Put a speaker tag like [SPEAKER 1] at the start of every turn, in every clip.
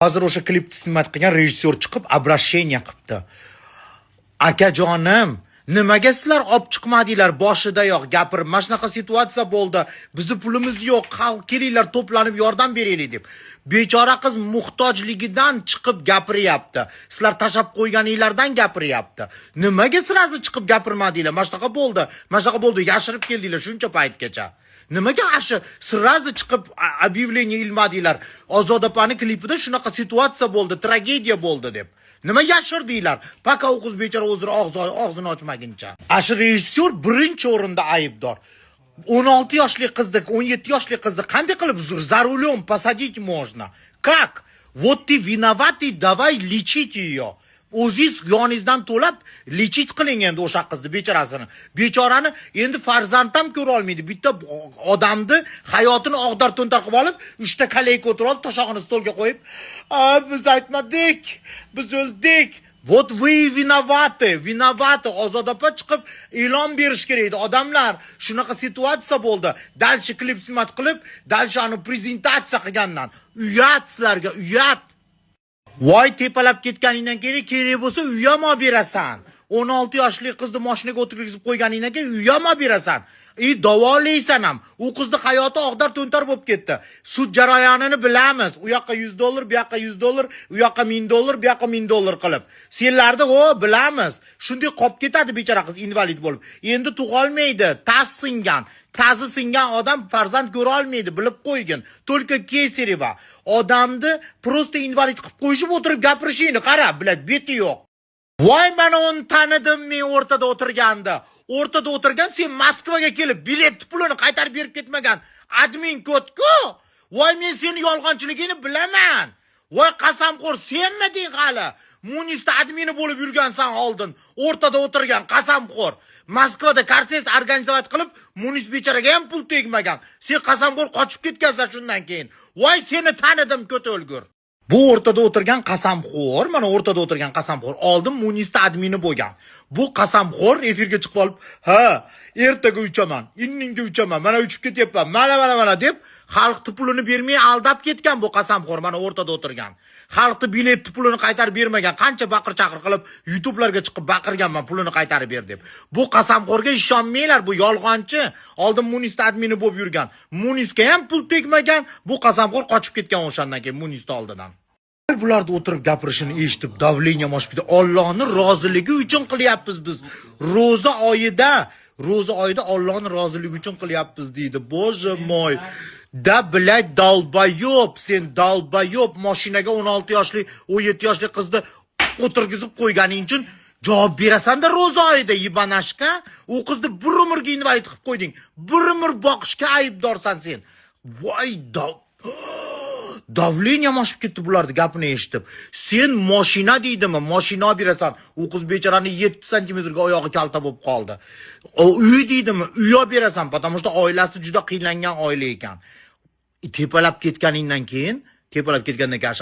[SPEAKER 1] Hozir o'sha klipni siymat qilgan rejissyor chiqib обращение qilibdi. Akajonim, nimaga sizlar olib chiqmadinglar boshidayoq gapirib, mana shunaqa situatsiya bo'ldi. Bizni pulimiz yo'q, xalq kelinglar to'planib yordam beraylik deb. Bechora qiz muhtojligidan chiqib gapiryapti. Sizlar tashab qo'yganinglardan gapiryapti. Nimaga sirazi chiqib gapirmadinglar? Mana shunaqa bo'ldi. Mana shunaqa bo'ldi, yashirib keldinglar shuncha paytgacha. Nimaga ashi sirazi chiqib объявление ilmadinglar? Ozodapani klipida shunaqa situatsiya bo'ldi, tragediya bo'ldi deb. Nima yashirdinglar? Paka o qiz bechora o'zini og'zini ochmaguncha. Ashi rejissyor birinchi o'rinda aybdor. 16 yoshli qizni, 17 yoshli qizni qanday qilib за рулем посадить можно? Как? Вот ты виноватый, давай лечить ее. O'zingiz yoningizdan to'lab lechit qiling endi o'sha qizni, bechorasini. Bechorani endi farzand ham ko'ra olmaydi. Bitta odamni hayotini og'dar to'ntar qilib olib, 3 ta kaleyka o'tirib olib, toshog'ini stolga qo'yib, biz aytmadik, biz o'ldik. Вот вы виноваты, виноваты. Ozodapa chiqib e'lon berish kerak edi. Odamlar, shunaqa situatsiya bo'ldi. Dalchi klip siymat qilib, dalchi uni prezentatsiya qilgandan. Uyat sizlarga, uyat. Voy tepalab ketganingdan kerak bo'lsa uy ham olib berasan. 16 yoshli qizni mashinaga o'tirgizib qo'yganingdan keyin uy ham olib berasan. Davolaysan ham. U qizni hayoti og'dar to'ntar bo'lib ketdi. Sud jarayonini bilamiz. U yoqqa $100, bu yoqqa $100, u yoqqa $1000, bu yoqqa $1000 qilib. Senlarni bilamiz. Shunday qolib ketadi bechora qiz invalid bo'lib. Endi tug'olmaydi, tas singan. Tazi singan odam farzand ko'ra olmaydi, bilib qo'ygin. Только Kesareva. Odamni prosta invalid qilib qo'yishib o'tirib gapirishingni qara, bilad, beti yo'q. Voy, mana uni tanidim men o'rtada o'tirganda. O'rtada o'tirgan sen Moskvaga kelib bilet pulini qaytarib berib ketmagan admin kod-ku. Voy, men seni yolg'onchiligingni bilaman. Voy, qasamxo'r senmiding hali? Munisda admini bo'lib yurgansan oldin. O'rtada o'tirgan qasamxo'r. Moskvada konsert organizatsiya qilib, Munis bechoraga ham pul tegmagan. Sen qasamxo'r qochib ketgansan shundan keyin. Voy, seni tanidim ko'ta o'lgur. Bu o'rtada o'tirgan qasamxo'r, mana o'rtada o'tirgan qasamxo'r oldin Munisda admini bo'lgan. Bu qasamxo'r efirga chiqib olib, "Ha, ertaga uchaman, inningga uchaman, mana uchib ketyapman, mana deb xalqni pulini bermay aldab ketgan bu qasamxo'r, mana o'rtada o'tirgan. Xalqni bilet pulini qaytarib bermagan, qancha baqir-chaqir qilib YouTube'larga chiqib baqirganman pulini qaytarib ber deb. Bu qasamxo'rga ishonmanglar, bu yolg'onchi. Oldin Munisda admini bo'lib yurgan. Munisga ham pul tegmagan, bu qasamxo'r qochib ketgan o'shandan keyin Munisda oldidan. Bularni o'tirib gapirishini eshitib davleniya moshpida Allohning roziligi uchun qilyapmiz biz. Ro'za oyida Allohning roziligi uchun qilyapmiz deydi. Boje moy. Da bilay dalbayob, sen dalbayob mashinaga 16 yoshli, 17 yoshli qizni o'tirgizib qo'yganing uchun javob berasan-da ro'za oyida yibanashka. U qizni bir umrga invalid qilib qo'yding. Bir umr boqishga aybdorsan sen. Voy davleniya moshib ketdi bularni gapini eshitib. Sen mashina deydimi? Mashina olib berasan. U qiz bechorani 7 santimetrga oyog'i kalta bo'lib qoldi. Uy deydimi? Uy olib berasan, потому что oilasi juda qiynlangan oila ekan. Tepalab ketgandan keyin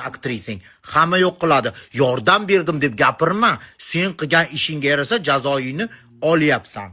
[SPEAKER 1] aktrisang hamma yo'q qiladi. Yordam berdim deb gapirma. Sen qilgan ishingga yarasa jazoingni olyapsan.